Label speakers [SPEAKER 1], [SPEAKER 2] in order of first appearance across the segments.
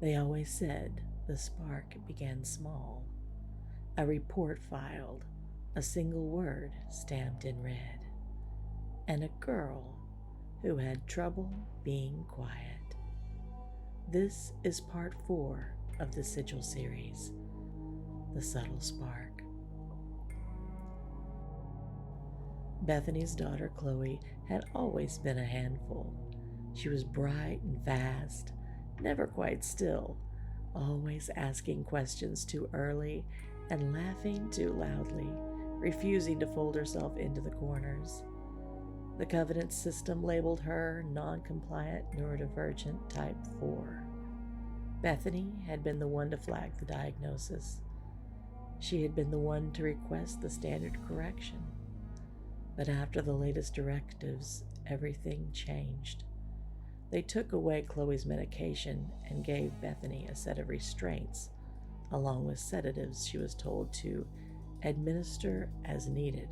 [SPEAKER 1] They always said the spark began small. A report filed, a single word stamped in red, and a girl who had trouble being quiet. This is part 4 of the Sigil series, The Subtle Spark. Bethany's daughter Chloe had always been a handful. She was bright and fast, never quite still, always asking questions too early and laughing too loudly, refusing to fold herself into the corners. The Covenant system labeled her non-compliant neurodivergent type 4. Bethany had been the one to flag the diagnosis. She had been the one to request the standard correction. But after the latest directives, everything changed. They took away Chloe's medication and gave Bethany a set of restraints, along with sedatives she was told to administer as needed.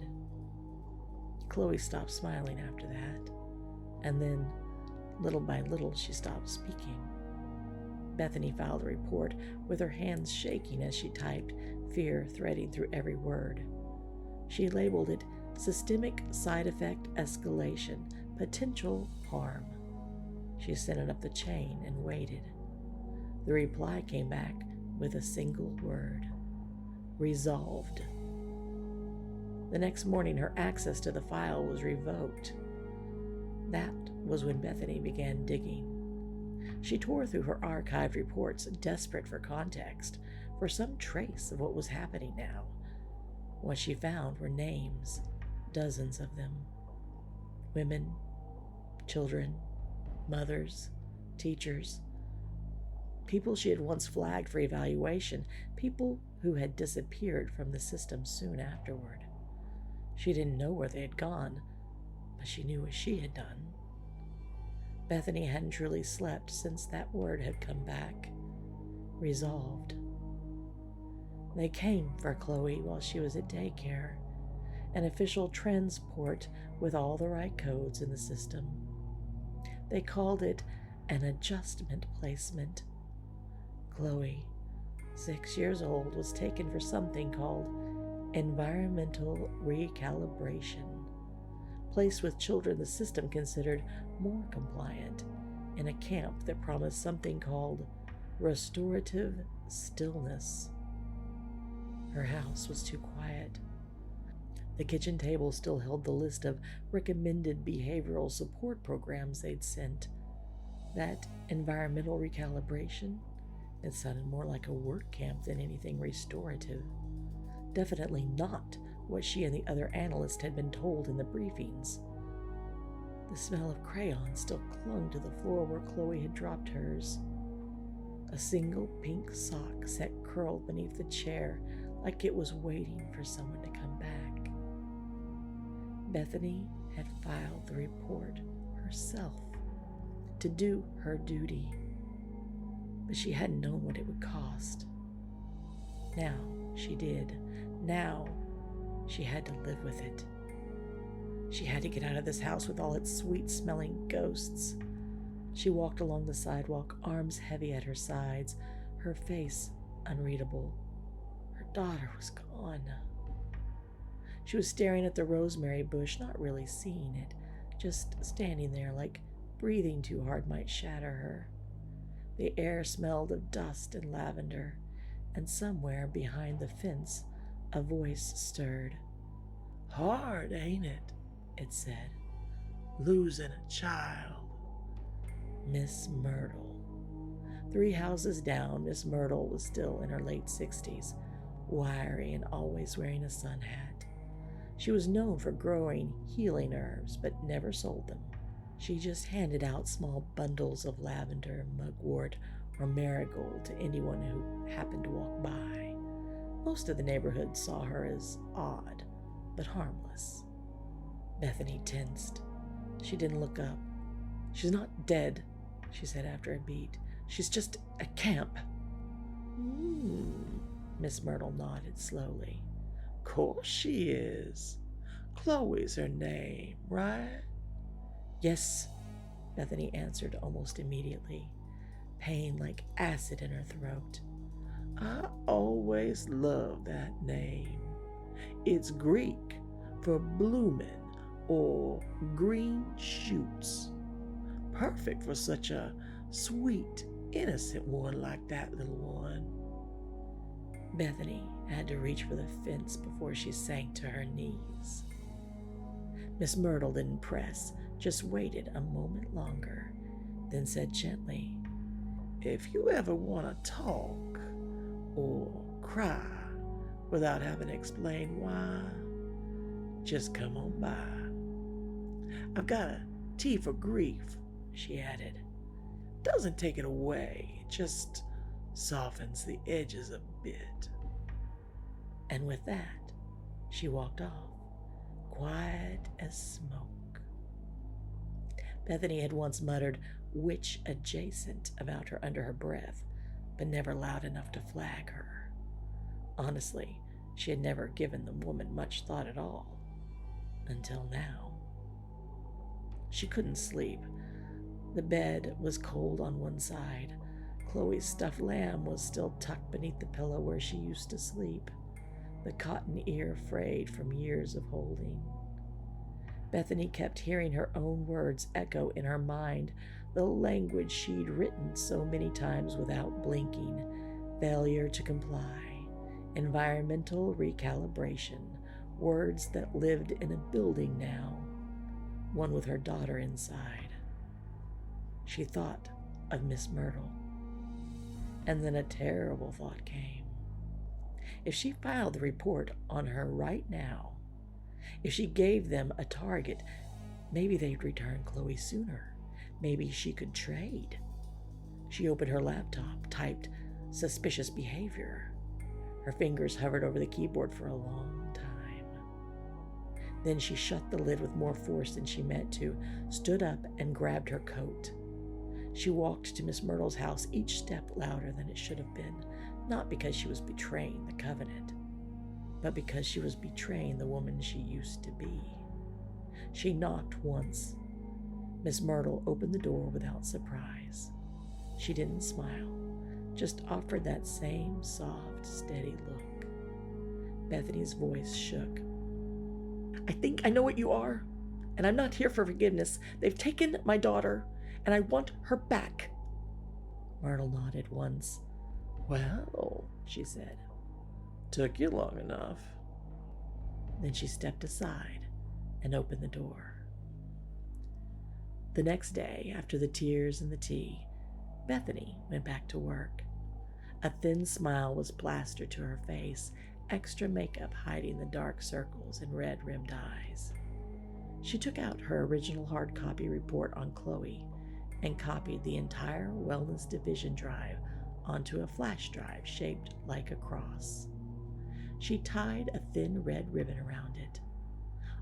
[SPEAKER 1] Chloe stopped smiling after that, and then, little by little, she stopped speaking. Bethany filed a report with her hands shaking as she typed, fear threading through every word. She labeled it Systemic Side Effect Escalation, Potential Harm. She sent it up the chain and waited. The reply came back with a single word: resolved. The next morning, her access to the file was revoked. That was when Bethany began digging. She tore through her archived reports, desperate for context, for some trace of what was happening now. What she found were names, dozens of them. Women, children, mothers, teachers, people she had once flagged for evaluation, people who had disappeared from the system soon afterward. She didn't know where they had gone, but she knew what she had done. Bethany hadn't truly slept since that word had come back. Resolved. They came for Chloe while she was at daycare, an official transport with all the right codes in the system. They called it an adjustment placement. Chloe, 6 years old, was taken for something called environmental recalibration, placed with children the system considered more compliant, in a camp that promised something called restorative stillness. Her house was too quiet. The kitchen table still held the list of recommended behavioral support programs they'd sent. That environmental recalibration, it sounded more like a work camp than anything restorative. Definitely not what she and the other analysts had been told in the briefings. The smell of crayon still clung to the floor where Chloe had dropped hers. A single pink sock sat curled beneath the chair like it was waiting for someone to come back. Bethany had filed the report herself to do her duty, but she hadn't known what it would cost. Now she did. Now she had to live with it. She had to get out of this house with all its sweet-smelling ghosts. She walked along the sidewalk, arms heavy at her sides, her face unreadable. Her daughter was gone. She was staring at the rosemary bush, not really seeing it, just standing there like breathing too hard might shatter her. The air smelled of dust and lavender, and somewhere behind the fence, a voice stirred. "Hard, ain't it?" it said. "Losing a child." Miss Myrtle. 3 houses down, Miss Myrtle was still in her late 60s, wiry and always wearing a sun hat. She was known for growing healing herbs, but never sold them. She just handed out small bundles of lavender, mugwort, or marigold to anyone who happened to walk by. Most of the neighborhood saw her as odd, but harmless. Bethany tensed. She didn't look up. "She's not dead," she said after a beat. "She's just at camp." Miss Myrtle nodded slowly. "Course she is. Chloe's her name, right?" "Yes," Bethany answered almost immediately. pain like acid in her throat. I always loved that name. It's Greek for blooming or green shoots. Perfect for such a sweet, innocent one like that little one. Bethany had to reach for the fence before she sank to her knees. Miss Myrtle didn't press, just waited a moment longer, then said gently, "If you ever want to talk or cry without having to explain why, just come on by. I've got a tea for grief," she added. "Doesn't take it away, it just softens the edges a bit." And with that, she walked off, quiet as smoke. Bethany had once muttered witch adjacent about her under her breath, but never loud enough to flag her. Honestly, she had never given the woman much thought at all, until now. She couldn't sleep. The bed was cold on one side. Chloe's stuffed lamb was still tucked beneath the pillow where she used to sleep, the cotton ear frayed from years of holding. Bethany kept hearing her own words echo in her mind, the language she'd written so many times without blinking: failure to comply, environmental recalibration, words that lived in a building now, one with her daughter inside. She thought of Miss Myrtle. And then a terrible thought came. If she filed the report on her right now, if she gave them a target, maybe they'd return Chloe sooner. Maybe she could trade. She opened her laptop, typed suspicious behavior. Her fingers hovered over the keyboard for a long time. Then she shut the lid with more force than she meant to, stood up and grabbed her coat. She walked to Miss Myrtle's house, each step louder than it should have been, not because she was betraying the covenant, but because she was betraying the woman she used to be. She knocked once. Miss Myrtle opened the door without surprise. She didn't smile, just offered that same soft, steady look. Bethany's voice shook. "I think I know what you are, and I'm not here for forgiveness. They've taken my daughter, and I want her back." Myrtle nodded once. "Well," she said, "took you long enough." Then she stepped aside and opened the door. The next day, after the tears and the tea, Bethany went back to work. A thin smile was plastered to her face, extra makeup hiding the dark circles and red-rimmed eyes. She took out her original hard copy report on Chloe and copied the entire Wellness Division drive onto a flash drive shaped like a cross. She tied a thin red ribbon around it.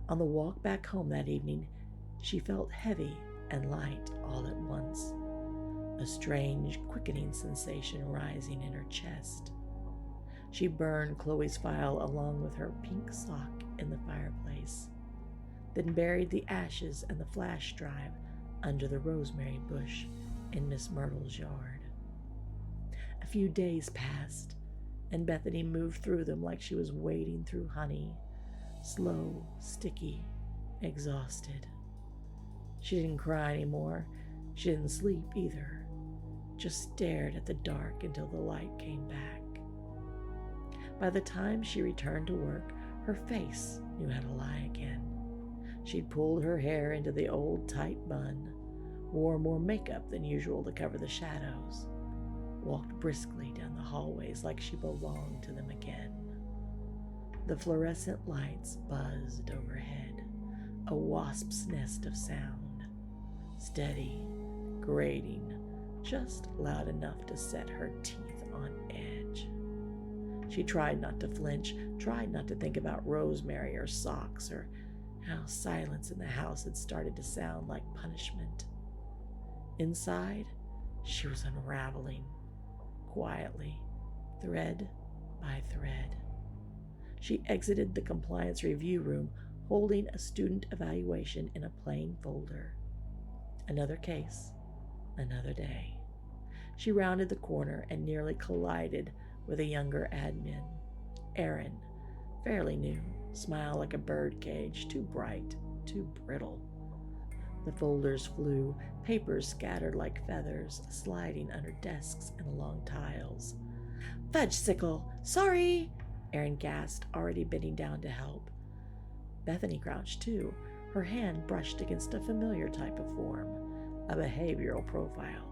[SPEAKER 1] On the walk back home that evening, she felt heavy and light all at once, a strange, quickening sensation rising in her chest. She burned Chloe's file along with her pink sock in the fireplace, then buried the ashes and the flash drive under the rosemary bush in Miss Myrtle's yard. A few days passed, and Bethany moved through them like she was wading through honey, slow, sticky, exhausted. She didn't cry anymore. She didn't sleep either, just stared at the dark until the light came back. By the time she returned to work, her face knew how to lie again. She'd pulled her hair into the old tight bun, wore more makeup than usual to cover the shadows, walked briskly down the hallways like she belonged to them again. The fluorescent lights buzzed overhead, a wasp's nest of sound, steady, grating, just loud enough to set her teeth on edge. She tried not to flinch, tried not to think about rosemary or socks or how silence in the house had started to sound like punishment. Inside, she was unraveling, quietly, thread by thread. She exited the compliance review room holding a student evaluation in a plain folder. Another case, another day. She rounded the corner and nearly collided with a younger admin. Aaron, fairly new, smile like a bird cage, too bright, too brittle. The folders flew, papers scattered like feathers, sliding under desks and along tiles. "Fudge sickle! Sorry!" Aaron gasped, already bending down to help. Bethany crouched too, her hand brushed against a familiar type of form, a behavioral profile.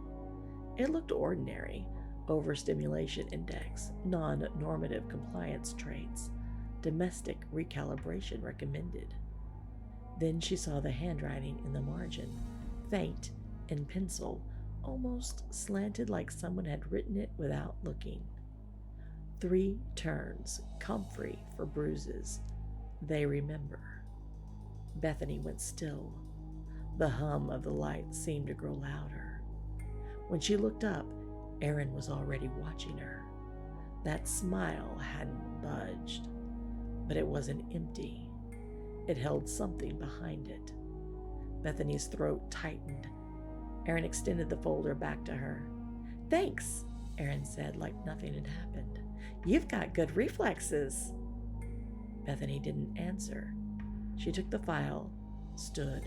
[SPEAKER 1] It looked ordinary: overstimulation index, non-normative compliance traits, domestic recalibration recommended. Then she saw the handwriting in the margin, faint in pencil, almost slanted like someone had written it without looking. 3 turns, comfrey for bruises. They remember. Bethany went still. The hum of the light seemed to grow louder. When she looked up, Aaron was already watching her. That smile hadn't budged, but it wasn't empty. It held something behind it. Bethany's throat tightened. Aaron extended the folder back to her. "Thanks," Aaron said like nothing had happened. "You've got good reflexes." Bethany didn't answer. She took the file, stood,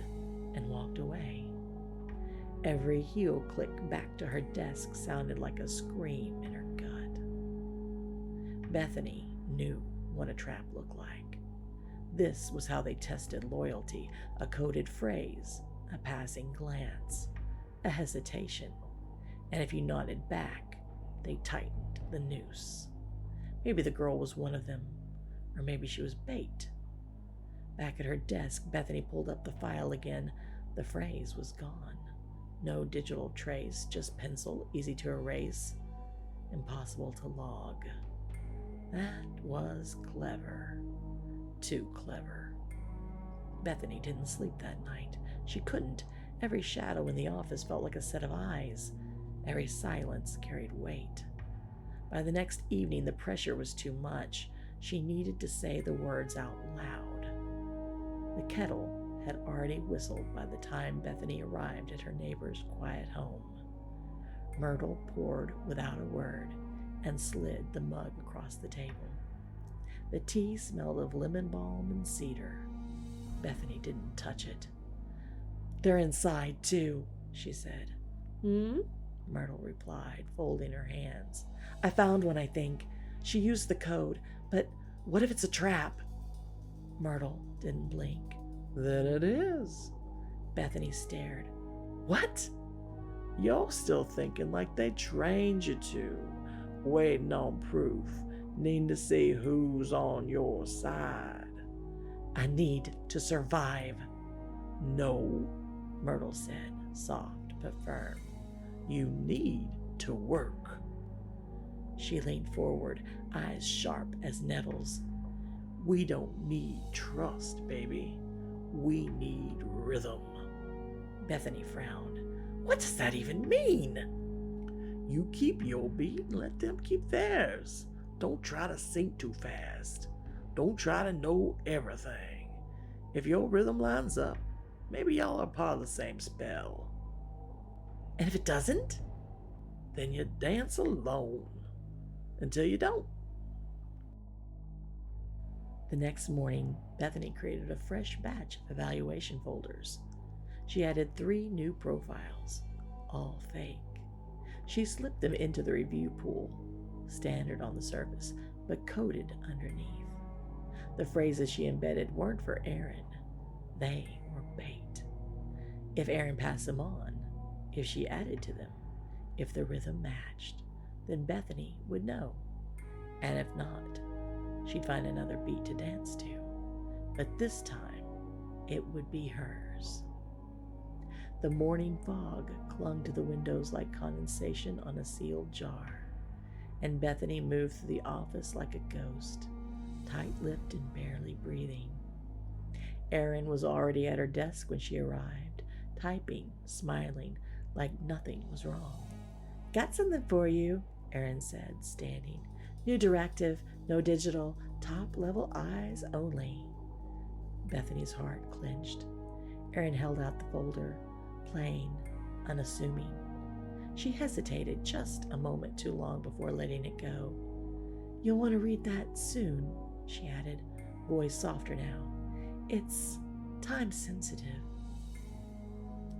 [SPEAKER 1] and walked away. Every heel click back to her desk sounded like a scream in her gut. Bethany knew what a trap looked like. This was how they tested loyalty: a coded phrase, a passing glance, a hesitation, and if you nodded back, they tightened the noose. Maybe the girl was one of them, or maybe she was bait. Back at her desk, Bethany pulled up the file again. The phrase was gone. No digital trace, just pencil, easy to erase, impossible to log. That was clever. Too clever. Bethany didn't sleep that night. She couldn't. Every shadow in the office felt like a set of eyes. Every silence carried weight. By the next evening, the pressure was too much. She needed to say the words out loud. The kettle had already whistled by the time Bethany arrived at her neighbor's quiet home. Myrtle poured without a word and slid the mug across the table. The tea smelled of lemon balm and cedar. Bethany didn't touch it. "They're inside, too," she said. Myrtle replied, folding her hands. "I found one, I think. She used the code, but what if it's a trap?" Myrtle didn't blink. "Then it is." Bethany stared. "What?" "You're still thinking like they trained you to, waiting on proof, needing to see who's on your side." "I need to survive." "No," Myrtle said, soft but firm. "You need to work." She leaned forward, eyes sharp as nettles. "We don't need trust, baby. We need rhythm." Bethany frowned. "What does that even mean?" "You keep your beat and let them keep theirs. Don't try to sync too fast. Don't try to know everything. If your rhythm lines up, maybe y'all are part of the same spell. And if it doesn't, then you dance alone until you don't." The next morning, Bethany created a fresh batch of evaluation folders. She added 3 new profiles, all fake. She slipped them into the review pool, standard on the surface, but coded underneath. The phrases she embedded weren't for Aaron. They were bait. If Aaron passed them on, if she added to them, if the rhythm matched, then Bethany would know. And if not, she'd find another beat to dance to. But this time, it would be hers. The morning fog clung to the windows like condensation on a sealed jar, and Bethany moved through the office like a ghost, tight-lipped and barely breathing. Aaron was already at her desk when she arrived, typing, smiling, like nothing was wrong. "Got something for you," Aaron said, standing. "New directive, no digital, top-level eyes only." Bethany's heart clenched. Aaron held out the folder, plain, unassuming. She hesitated just a moment too long before letting it go. "You'll want to read that soon," she added, voice softer now. "It's time sensitive."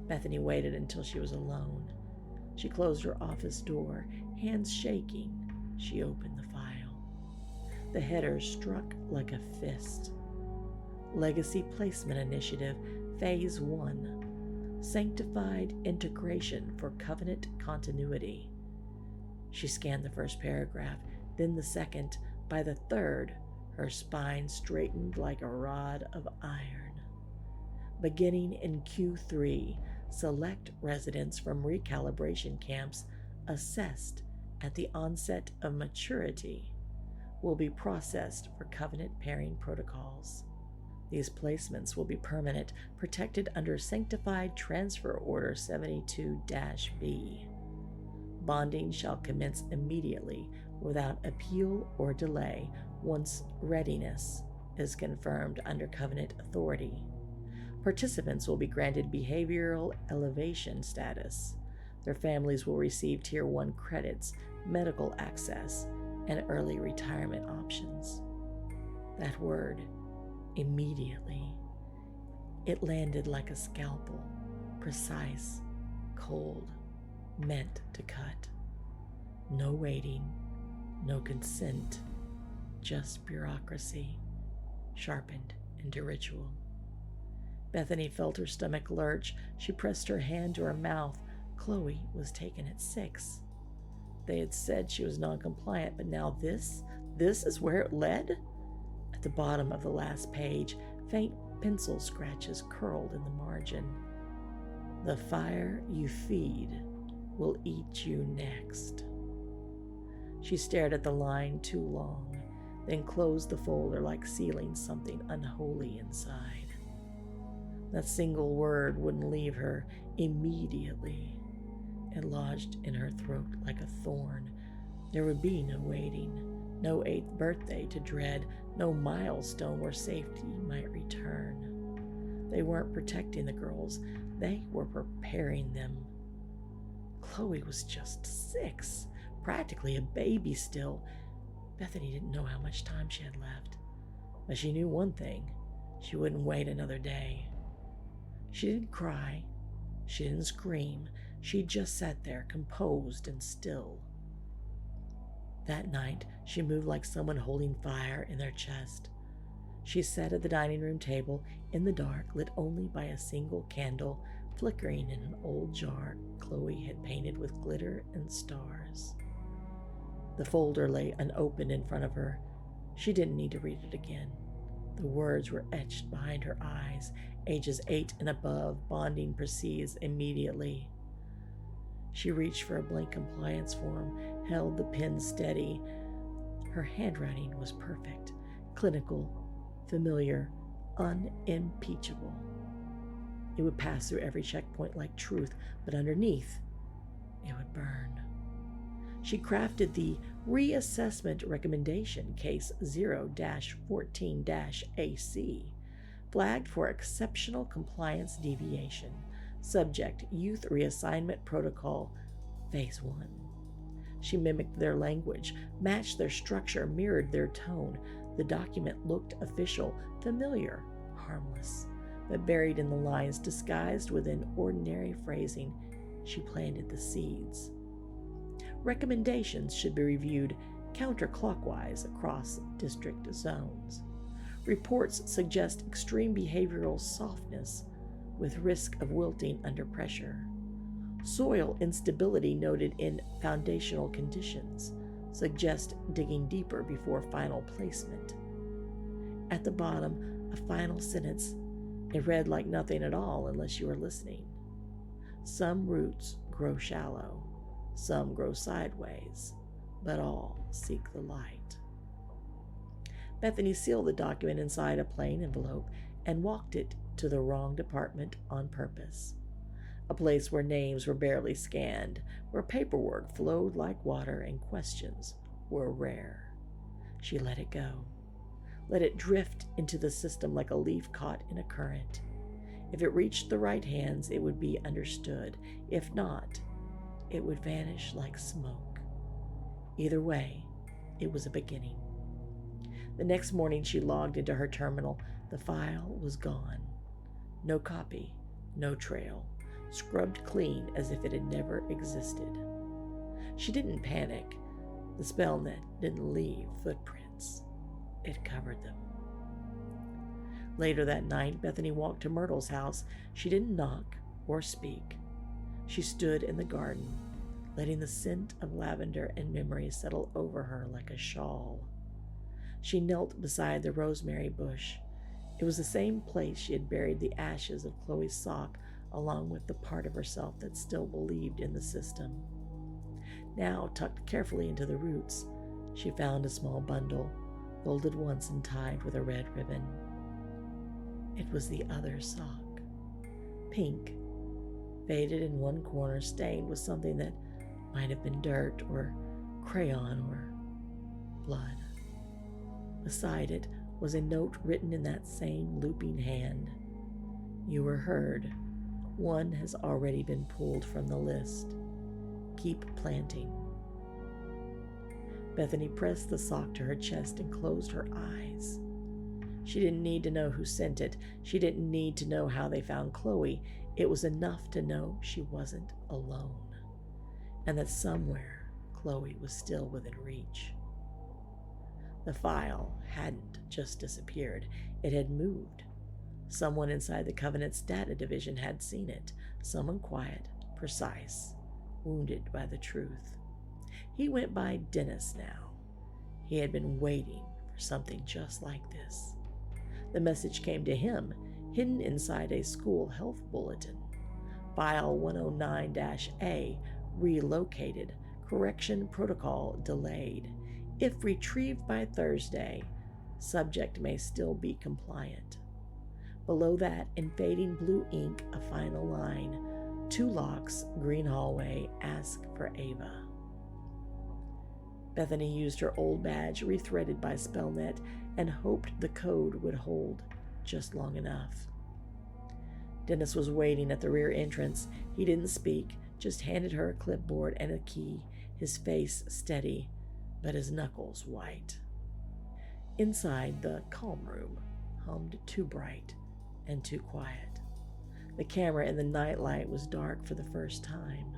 [SPEAKER 1] Bethany waited until she was alone. She closed her office door, hands shaking. She opened the file. The header struck like a fist. Legacy Placement Initiative, Phase 1. Sanctified Integration for Covenant Continuity. She scanned the first paragraph, then the second. By the third, her spine straightened like a rod of iron. Beginning in Q3, select residents from recalibration camps assessed at the onset of maturity will be processed for covenant pairing protocols. These placements will be permanent, protected under Sanctified Transfer Order 72-B. Bonding shall commence immediately without appeal or delay once readiness is confirmed under covenant authority. Participants will be granted behavioral elevation status. Their families will receive Tier 1 credits, medical access, and early retirement options. That word, immediately. It landed like a scalpel, precise, cold, meant to cut. No waiting, no consent, just bureaucracy, sharpened into ritual. Bethany felt her stomach lurch. She pressed her hand to her mouth. Chloe was taken at 6. They had said she was non-compliant, but now this is where it led? At the bottom of the last page, faint pencil scratches curled in the margin. The fire you feed will eat you next. She stared at the line too long, then closed the folder like sealing something unholy inside. That single word wouldn't leave her. Immediately. It lodged in her throat like a thorn. There would be no waiting, no 8th birthday to dread, no milestone where safety might return. They weren't protecting the girls. They were preparing them. Chloe was just 6, practically a baby still. Bethany didn't know how much time she had left, but she knew one thing. She wouldn't wait another day. She didn't cry. She didn't scream. She just sat there, composed and still. That night, she moved like someone holding fire in their chest. She sat at the dining room table, in the dark, lit only by a single candle, flickering in an old jar Chloe had painted with glitter and stars. The folder lay unopened in front of her. She didn't need to read it again. The words were etched behind her eyes. Ages 8 and above, bonding proceeds immediately. She reached for a blank compliance form, held the pen steady. Her handwriting was perfect, clinical, familiar, unimpeachable. It would pass through every checkpoint like truth, but underneath, it would burn. She crafted the Reassessment Recommendation, Case 0-14-AC, flagged for exceptional compliance deviation. Subject, Youth Reassignment Protocol, Phase 1. She mimicked their language, matched their structure, mirrored their tone. The document looked official, familiar, harmless, but buried in the lines, disguised within ordinary phrasing, she planted the seeds. Recommendations should be reviewed counterclockwise across district zones. Reports suggest extreme behavioral softness with risk of wilting under pressure. Soil instability noted in foundational conditions suggest digging deeper before final placement. At the bottom, a final sentence. It read like nothing at all unless you were listening. Some roots grow shallow, some grow sideways, but all seek the light. Bethany sealed the document inside a plain envelope and walked it to the wrong department on purpose. A place where names were barely scanned, where paperwork flowed like water and questions were rare. She let it go. Let it drift into the system like a leaf caught in a current. If it reached the right hands, it would be understood. If not, it would vanish like smoke. Either way, it was a beginning. The next morning, she logged into her terminal. The file was gone. No copy, no trail, scrubbed clean as if it had never existed. She didn't panic. The spell net didn't leave footprints. It covered them. Later that night, Bethany walked to Myrtle's house. She didn't knock or speak. She stood in the garden, letting the scent of lavender and memory settle over her like a shawl. She knelt beside the rosemary bush. It was the same place she had buried the ashes of Chloe's sock, along with the part of herself that still believed in the system. Now, tucked carefully into the roots, she found a small bundle, folded once and tied with a red ribbon. It was the other sock, pink, faded in one corner, stained with something that might have been dirt or crayon or blood. Beside it was a note written in that same looping hand. You were heard. One has already been pulled from the list. Keep planting. Bethany pressed the sock to her chest and closed her eyes. She didn't need to know who sent it. She didn't need to know how they found Chloe. It was enough to know she wasn't alone, and that somewhere Chloe was still within reach. The file hadn't just disappeared. It had moved. Someone inside the Covenant's data division had seen it. Someone quiet, precise, wounded by the truth. He went by Dennis now. He had been waiting for something just like this. The message came to him, hidden inside a school health bulletin. File 109-A relocated. Correction protocol delayed. If retrieved by Thursday, subject may still be compliant. Below that, in fading blue ink, a final line. 2 locks, green hallway, ask for Ava. Bethany used her old badge, rethreaded by Spellnet, and hoped the code would hold just long enough. Dennis was waiting at the rear entrance. He didn't speak, just handed her a clipboard and a key, his face steady, but his knuckles white. Inside, the calm room hummed too bright and too quiet. The camera in the nightlight was dark for the first time.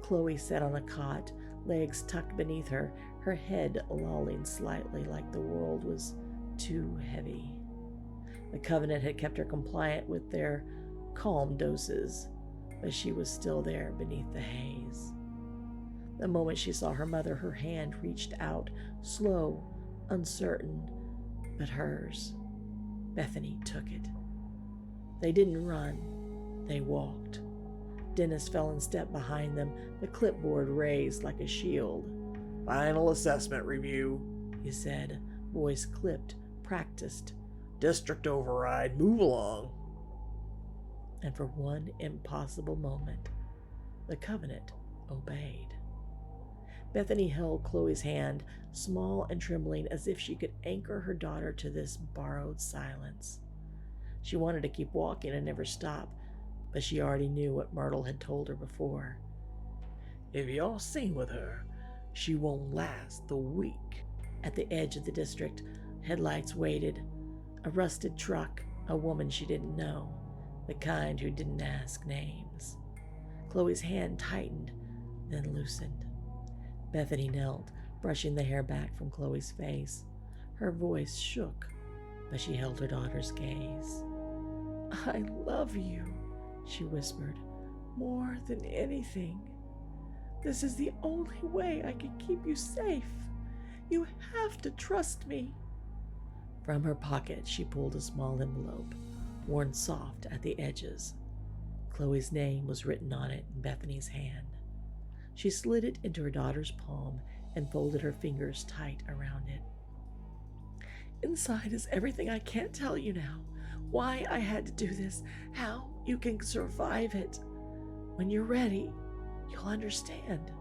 [SPEAKER 1] Chloe sat on a cot, legs tucked beneath her, her head lolling slightly like the world was too heavy. The Covenant had kept her compliant with their calm doses, but she was still there beneath the haze. The moment she saw her mother, her hand reached out, slow, uncertain, but hers. Bethany took it. They didn't run, they walked. Dennis fell in step behind them, the clipboard raised like a shield.
[SPEAKER 2] Final assessment review,
[SPEAKER 1] he said, voice clipped, practiced.
[SPEAKER 2] District override, move along.
[SPEAKER 1] And for one impossible moment, the Covenant obeyed. Bethany held Chloe's hand, small and trembling, as if she could anchor her daughter to this borrowed silence. She wanted to keep walking and never stop, but she already knew what Myrtle had told her before.
[SPEAKER 2] If you're seen with her, she won't last the week.
[SPEAKER 1] At the edge of the district, headlights waited. A rusted truck, a woman she didn't know, the kind who didn't ask names. Chloe's hand tightened, then loosened. Bethany knelt, brushing the hair back from Chloe's face. Her voice shook, but she held her daughter's gaze. I love you, she whispered, more than anything. This is the only way I can keep you safe. You have to trust me. From her pocket, she pulled a small envelope, worn soft at the edges. Chloe's name was written on it in Bethany's hand. She slid it into her daughter's palm and folded her fingers tight around it. Inside is everything I can't tell you now. Why I had to do this, how you can survive it. When you're ready, you'll understand.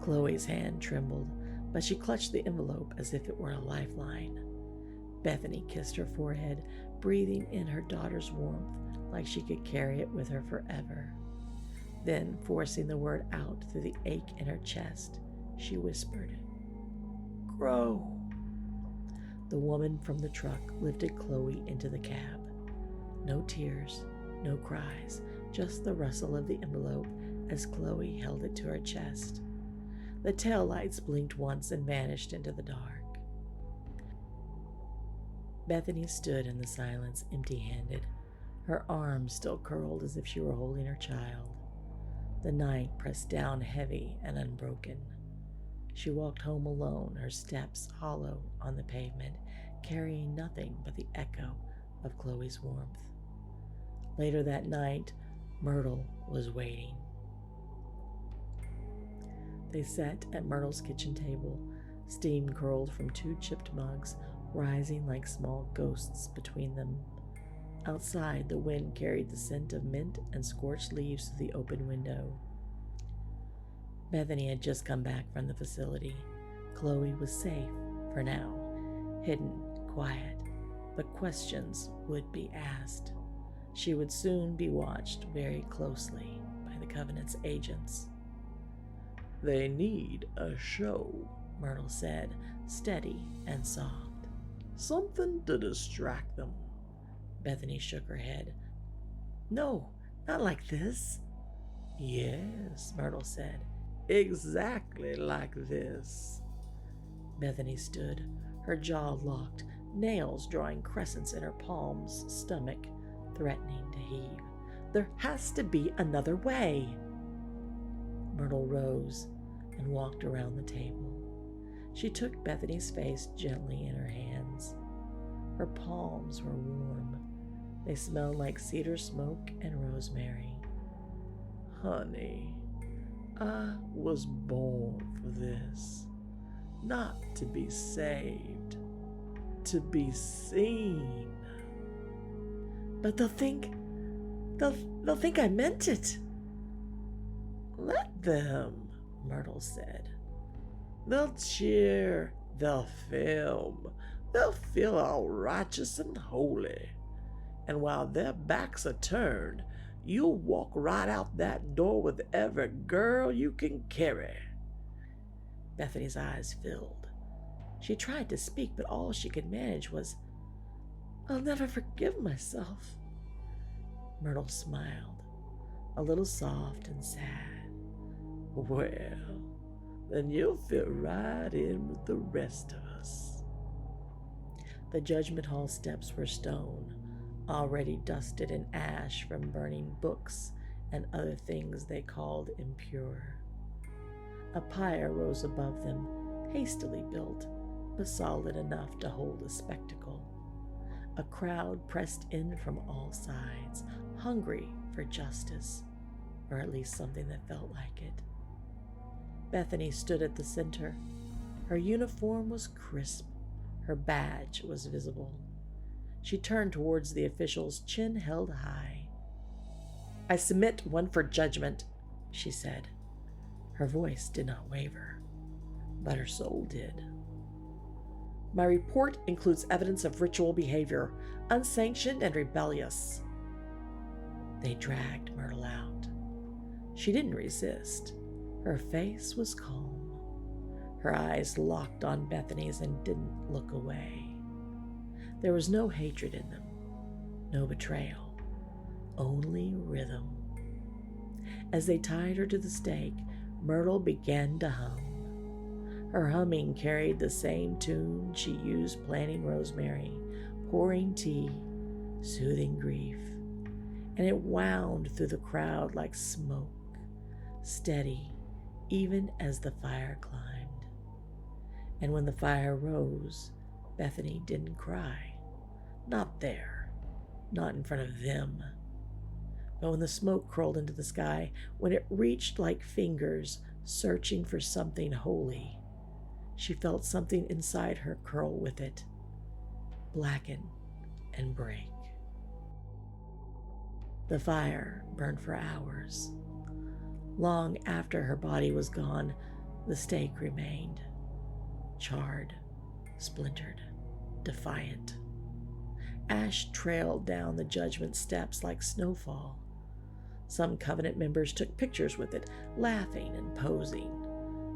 [SPEAKER 1] Chloe's hand trembled, but she clutched the envelope as if it were a lifeline. Bethany kissed her forehead, breathing in her daughter's warmth like she could carry it with her forever. Then, forcing the word out through the ache in her chest, she whispered, "Grow." The woman from the truck lifted Chloe into the cab. No tears, no cries, just the rustle of the envelope as Chloe held it to her chest. The taillights blinked once and vanished into the dark. Bethany stood in the silence, empty-handed, her arms still curled as if she were holding her child. The night pressed down heavy and unbroken. She walked home alone, her steps hollow on the pavement, carrying nothing but the echo of Chloe's warmth. Later that night, Myrtle was waiting. They sat at Myrtle's kitchen table, steam curled from 2 chipped mugs, rising like small ghosts between them. Outside, the wind carried the scent of mint and scorched leaves through the open window. Bethany had just come back from the facility. Chloe was safe, for now, hidden, quiet, but questions would be asked. She would soon be watched very closely by the Covenant's agents.
[SPEAKER 2] "They need a show,"
[SPEAKER 1] Myrtle said, steady and soft.
[SPEAKER 2] "Something to distract them."
[SPEAKER 1] Bethany shook her head. "No, not like this."
[SPEAKER 2] "Yes," Myrtle said. "Exactly like this."
[SPEAKER 1] Bethany stood, her jaw locked, nails drawing crescents in her palms, stomach threatening to heave. "There has to be another way." Myrtle rose and walked around the table. She took Bethany's face gently in her hands. Her palms were warm. They smelled like cedar smoke and rosemary.
[SPEAKER 2] "Honey, I was born for this. Not to be saved, to be seen."
[SPEAKER 1] "But they'll think I meant it."
[SPEAKER 2] "Let them," Myrtle said. "They'll cheer, they'll film, they'll feel all righteous and holy. And while their backs are turned, you'll walk right out that door with every girl you can carry."
[SPEAKER 1] Bethany's eyes filled. She tried to speak, but all she could manage was, "I'll never forgive myself." Myrtle smiled, a little soft and sad.
[SPEAKER 2] "Well, then you'll fit right in with the rest of us."
[SPEAKER 1] The judgment hall steps were stone, already dusted in ash from burning books and other things they called impure. A pyre rose above them, hastily built, but solid enough to hold a spectacle. A crowd pressed in from all sides, hungry for justice, or at least something that felt like it. Bethany stood at the center. Her uniform was crisp. Her badge was visible. She turned towards the officials, chin held high. "I submit one for judgment," she said. Her voice did not waver, but her soul did. "My report includes evidence of ritual behavior, unsanctioned and rebellious." They dragged Myrtle out. She didn't resist. Her face was calm. Her eyes locked on Bethany's and didn't look away. There was no hatred in them, no betrayal, only rhythm. As they tied her to the stake, Myrtle began to hum. Her humming carried the same tune she used planting rosemary, pouring tea, soothing grief, and it wound through the crowd like smoke, steady even as the fire climbed. And when the fire rose, Bethany didn't cry. Not there, not in front of them. But when the smoke curled into the sky, when it reached like fingers searching for something holy, she felt something inside her curl with it, blacken and break. The fire burned for hours. Long after her body was gone, the stake remained, charred, splintered, defiant. Ash trailed down the judgment steps like snowfall. Some Covenant members took pictures with it, laughing and posing.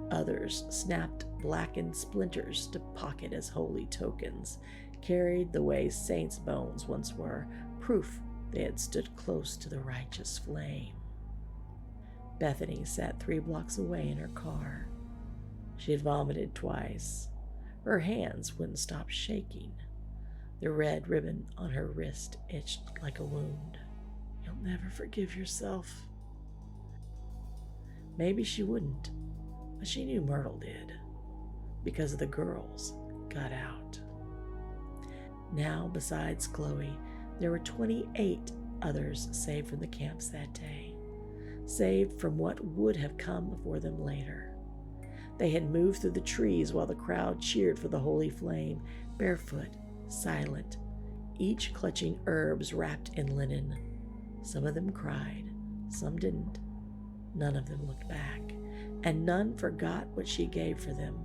[SPEAKER 1] Others snapped blackened splinters to pocket as holy tokens, carried the way saints' bones once were, proof they had stood close to the righteous flame. Bethany sat 3 blocks away in her car. She had vomited twice. Her hands wouldn't stop shaking. The red ribbon on her wrist itched like a wound. You'll never forgive yourself. Maybe she wouldn't, but she knew Myrtle did, because the girls got out. Now, besides Chloe, there were 28 others saved from the camps that day, saved from what would have come for them later. They had moved through the trees while the crowd cheered for the holy flame, barefoot, silent, each clutching herbs wrapped in linen. Some of them cried, some didn't. None of them looked back, and none forgot what she gave for them.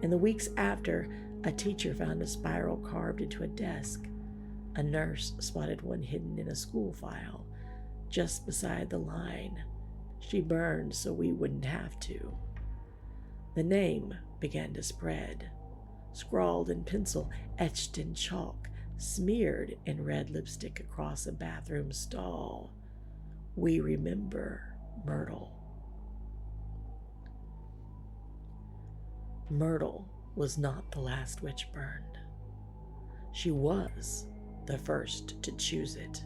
[SPEAKER 1] In the weeks after, a teacher found a spiral carved into a desk. A nurse spotted one hidden in a school file, just beside the line. She burned so we wouldn't have to. The name began to spread, scrawled in pencil, etched in chalk, smeared in red lipstick across a bathroom stall. We remember Myrtle. Myrtle was not the last witch burned. She was the first to choose it,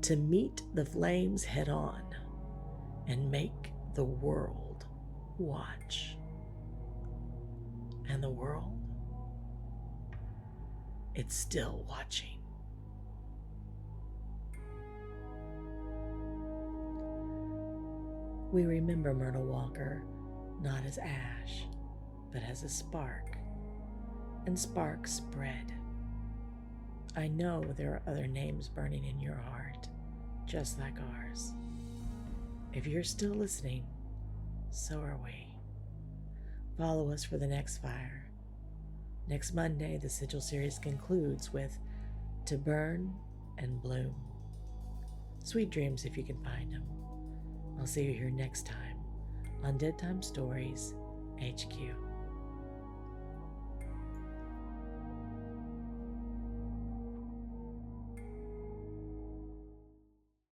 [SPEAKER 1] to meet the flames head on and make the world watch. And the world, it's still watching. We remember Myrtle Walker not as ash, but as a spark, and sparks spread. I know there are other names burning in your heart, just like ours. If you're still listening, so are we. Follow us for the next fire. Next Monday, the Sigil series concludes with To Burn and Bloom. Sweet dreams if you can find them. I'll see you here next time on Dead Time Stories HQ.